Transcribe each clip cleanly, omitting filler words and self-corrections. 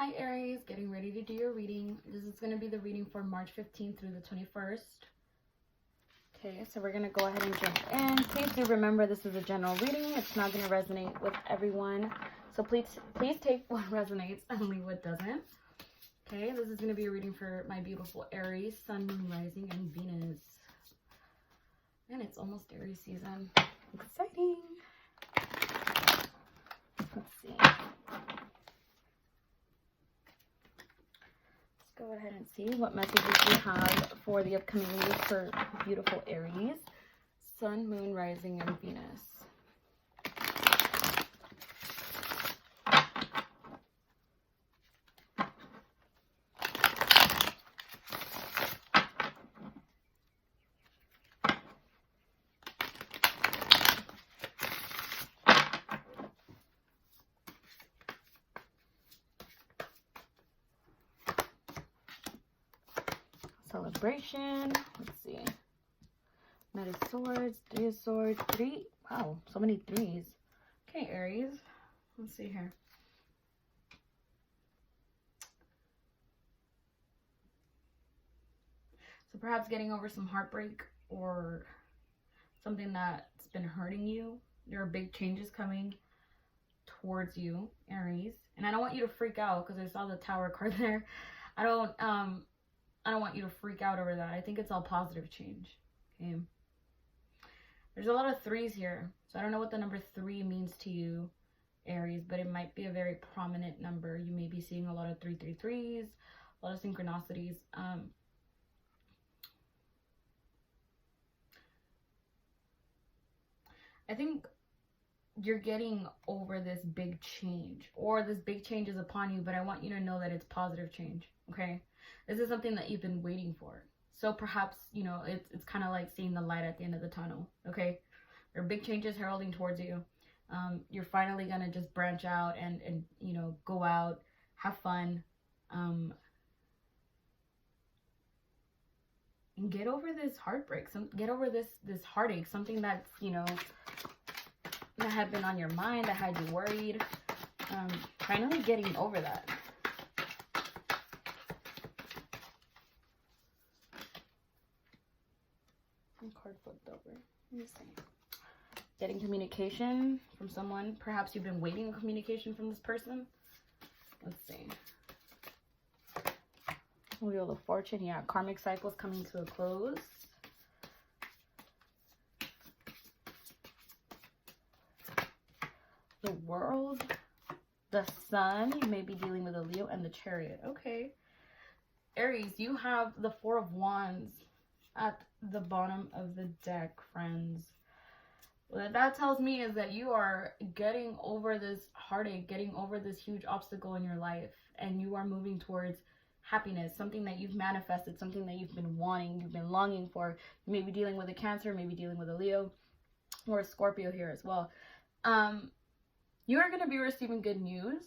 Hi Aries, getting ready to do your reading. This is going to be the reading for March 15th through the 21st. Okay, so we're going to go ahead and jump in. Please do remember this is a general reading. It's not going to resonate with everyone. So please take what resonates and leave what doesn't. Okay, this is going to be a reading for my beautiful Aries, Sun, Moon, Rising, and Venus. And it's almost Aries season. Exciting. Let's see. Go ahead and see what messages we have for the upcoming week for beautiful Aries, Sun, Moon, Rising, and Venus. Celebration. Let's see. Knight of Swords, Three of Swords, three. Wow, so many threes. Okay, Aries. Let's see here. So perhaps getting over some heartbreak or something that's been hurting you. There are big changes coming towards you, Aries. And I don't want you to freak out because I saw the Tower card there. I don't want you to freak out over that. I think it's all positive change. Okay. There's a lot of threes here. So I don't know what the number 3 means to you, Aries, but it might be a very prominent number. You may be seeing a lot of 333s, a lot of synchronicities. I think you're getting over this big change, or this big change is upon you, but I want you to know that it's positive change. Okay. This is something that you've been waiting for. So perhaps, you know, it's kind of like seeing the light at the end of the tunnel. Okay. There are big changes heralding towards you. You're finally going to just branch out and, you know, go out, have fun, and get over this heartbreak. Get over this heartache, something that's, you know, that had been on your mind, that had you worried. Finally getting over that. Card flipped over. Let me see. Getting communication from someone. Perhaps you've been waiting on communication from this person. Let's see. Wheel of Fortune. Yeah, karmic cycles coming to a close. The World. The Sun. You may be dealing with a Leo, and the Chariot. Okay. Aries, you have the Four of Wands at the bottom of the deck, friends. What that tells me is that you are getting over this heartache, getting over this huge obstacle in your life, and you are moving towards happiness, something that you've manifested, something that you've been wanting, you've been longing for. You may be dealing with a Cancer, maybe dealing with a Leo or a Scorpio here as well. You are going to be receiving good news,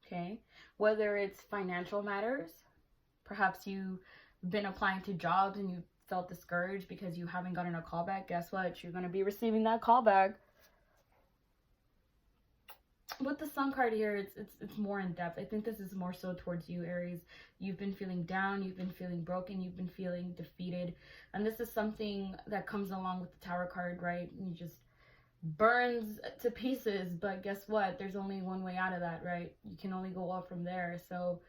okay? Whether it's financial matters, perhaps you've been applying to jobs and you felt discouraged because you haven't gotten a call back. Guess what? You're going to be receiving that call back. With the Sun card here, it's more in depth. I think this is more so towards you, Aries. You've been feeling down, you've been feeling broken, you've been feeling defeated, and this is something that comes along with the Tower card, right? You just burns to pieces, but guess what? There's only one way out of that, right? You can only go up from there. So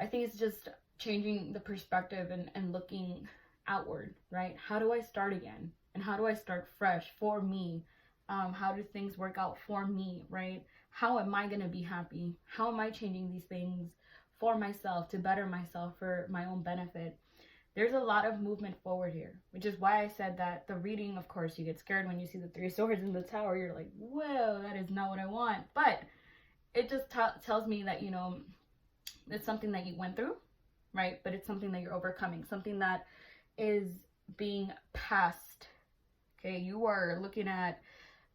I think it's just changing the perspective and looking outward, right? How do I start again? And how do I start fresh for me? How do things work out for me, right? How am I going to be happy? How am I changing these things for myself, to better myself, for my own benefit? There's a lot of movement forward here, which is why I said that the reading, of course, you get scared when you see the Three of Swords in the Tower. You're like, whoa, that is not what I want. But it just tells me that, you know, it's something that you went through, right? But it's something that you're overcoming, something that is being passed. Okay, you are looking at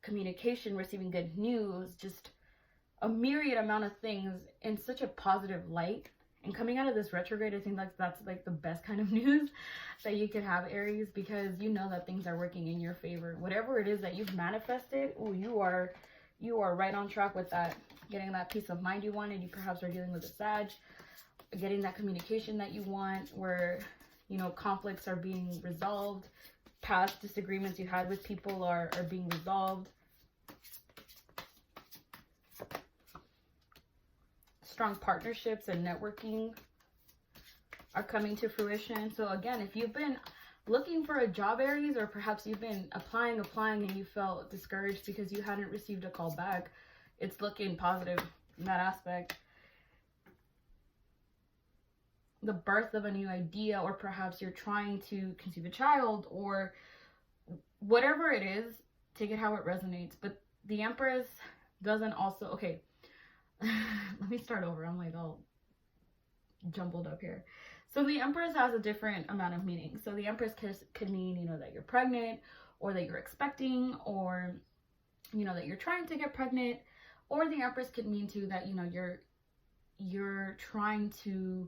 communication, receiving good news, just a myriad amount of things in such a positive light. And coming out of this retrograde, I think that's like the best kind of news that you could have, Aries, because you know that things are working in your favor. Whatever it is that you've manifested, oh, you are right on track with that. getting that peace of mind you wanted. You perhaps are dealing with a Sag, getting that communication that you want, where, you know, conflicts are being resolved. Past disagreements you had with people are being resolved. Strong partnerships and networking are coming to fruition. So again, if you've been looking for a job, Aries, or perhaps you've been applying and you felt discouraged because you hadn't received a call back, it's looking positive in that aspect. The birth of a new idea, or perhaps you're trying to conceive a child, or whatever it is, take it how it resonates. But the Empress doesn't also, okay, let me start over. I'm like all jumbled up here. So the Empress has a different amount of meaning. So the Empress could mean, you know, that you're pregnant, or that you're expecting, or, you know, that you're trying to get pregnant. Or the Empress could mean too that, you know, you're trying to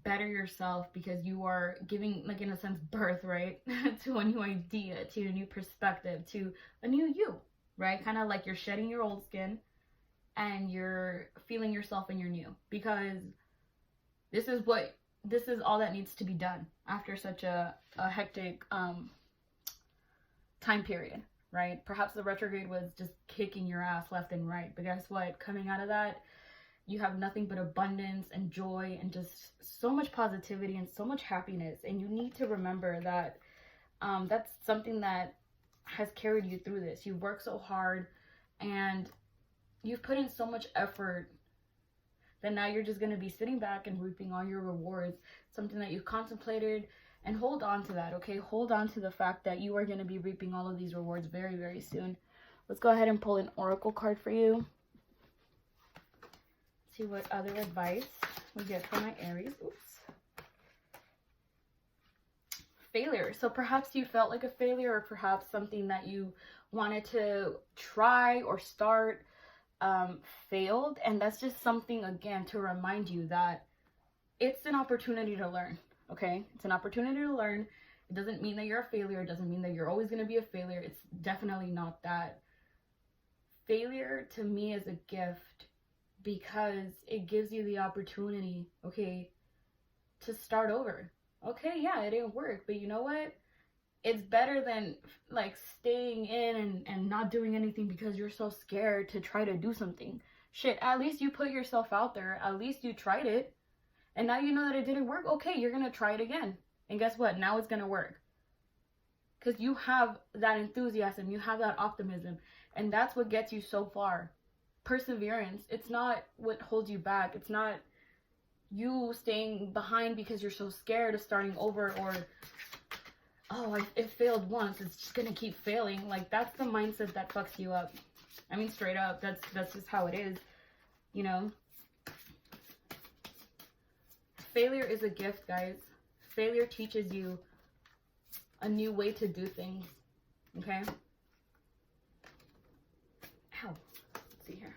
better yourself because you are giving, like, in a sense, birth, right, to a new idea, to a new perspective, to a new you, right? Kind of like you're shedding your old skin and you're feeling yourself in your new, because this is all that needs to be done after such a hectic time period, right? Perhaps the retrograde was just kicking your ass left and right, but guess what? Coming out of that, you have nothing but abundance and joy and just so much positivity and so much happiness. And you need to remember that that's something that has carried you through this. You've worked so hard and you've put in so much effort that now you're just going to be sitting back and reaping all your rewards, something that you've contemplated. And hold on to that, okay? Hold on to the fact that you are going to be reaping all of these rewards very, very soon. Let's go ahead and pull an oracle card for you. See what other advice we get from my Aries. Oops. Failure. So perhaps you felt like a failure, or perhaps something that you wanted to try or start failed. And that's just something, again, to remind you that it's an opportunity to learn, okay? It's an opportunity to learn. It doesn't mean that you're a failure. It doesn't mean that you're always going to be a failure. It's definitely not that. Failure to me is a gift, because it gives you the opportunity, okay, to start over. Okay, yeah, it didn't work, but you know what? It's better than, like, staying in and not doing anything because you're so scared to try to do something. Shit, at least you put yourself out there. At least you tried it. And now you know that it didn't work. Okay, you're going to try it again. And guess what? Now it's going to work. Because you have that enthusiasm. You have that optimism. And that's what gets you so far. Perseverance. It's not what holds you back. It's not you staying behind because you're so scared of starting over, or, oh, it failed once, it's just gonna keep failing. Like, that's the mindset that fucks you up. I mean, straight up, that's just how it is, you know. Failure is a gift, guys. Failure teaches you a new way to do things, okay? Ow. Let's see here.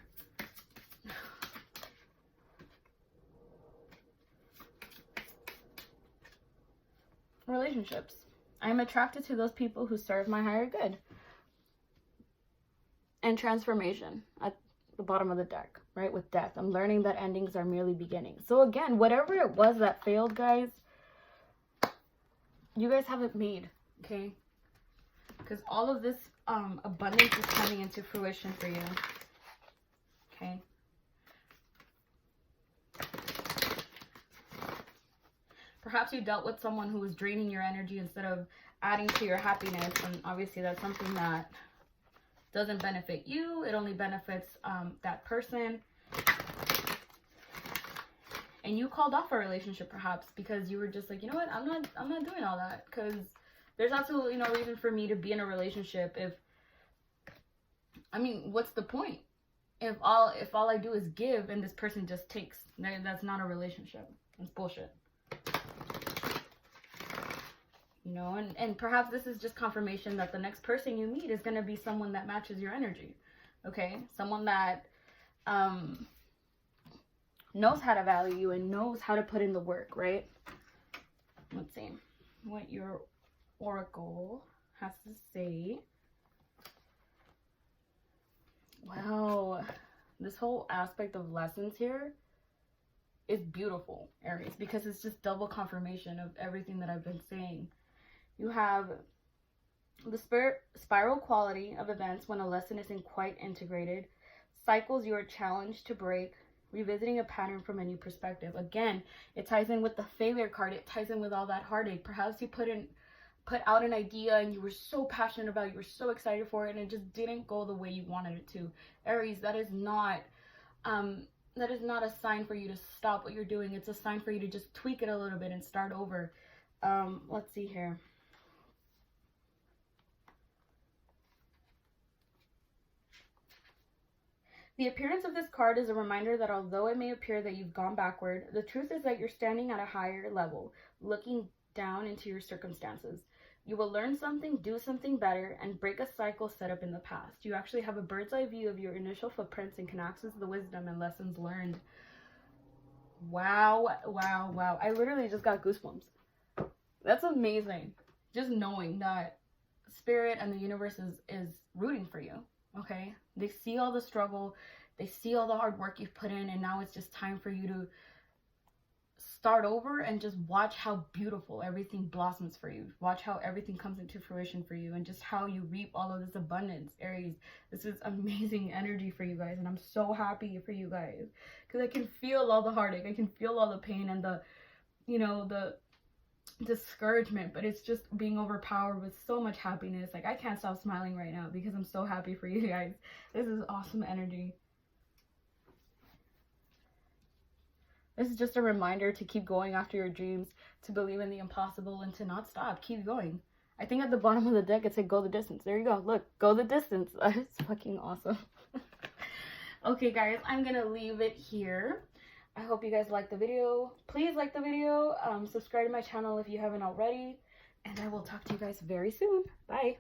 Relationships. I am attracted to those people who serve my higher good. And transformation at the bottom of the deck, right? With death. I'm learning that endings are merely beginnings. So again, whatever it was that failed, guys, you guys have it made, okay? Because all of this abundance is coming into fruition for you. Okay. Perhaps you dealt with someone who was draining your energy instead of adding to your happiness. And obviously that's something that doesn't benefit you. It only benefits that person. And you called off a relationship perhaps because you were just like, you know what, I'm not doing all that, because there's absolutely no reason for me to be in a relationship if, I mean, what's the point? If all I do is give and this person just takes, that's not a relationship. It's bullshit. You know, and perhaps this is just confirmation that the next person you meet is going to be someone that matches your energy. Okay? Someone that knows how to value you and knows how to put in the work, right? Let's see what your oracle has to say. Wow. This whole aspect of lessons here is beautiful, Aries, because it's just double confirmation of everything that I've been saying. You have the spiral quality of events when a lesson isn't quite integrated. Cycles you are challenged to break. Revisiting a pattern from a new perspective. Again, it ties in with the failure card. It ties in with all that heartache. Perhaps you put out an idea and you were so passionate about it, you were so excited for it, and it just didn't go the way you wanted it to. Aries, that is not a sign for you to stop what you're doing. It's a sign for you to just tweak it a little bit and start over. Let's see here. The appearance of this card is a reminder that although it may appear that you've gone backward, the truth is that you're standing at a higher level, looking down into your circumstances. You will learn something, do something better, and break a cycle set up in the past. You actually have a bird's eye view of your initial footprints and can access the wisdom and lessons learned. Wow, wow, wow. I literally just got goosebumps. That's amazing. Just knowing that Spirit and the universe is rooting for you. Okay, they see all the struggle, they see all the hard work you've put in, and now it's just time for you to start over and just watch how beautiful everything blossoms for you. Watch how everything comes into fruition for you, and just how you reap all of this abundance. Aries, this is amazing energy for you guys, and I'm so happy for you guys because I can feel all the heartache, I can feel all the pain and the, you know, the discouragement, but it's just being overpowered with so much happiness. Like, I can't stop smiling right now because I'm so happy for you guys. This is awesome energy. This is just a reminder to keep going after your dreams, to believe in the impossible, and to not stop. Keep going. I think at the bottom of the deck it said go the distance. There you go. Look, go the distance. That's fucking awesome. Okay guys, I'm gonna leave it here. I hope you guys liked the video. Please like the video. Subscribe to my channel if you haven't already. And I will talk to you guys very soon. Bye.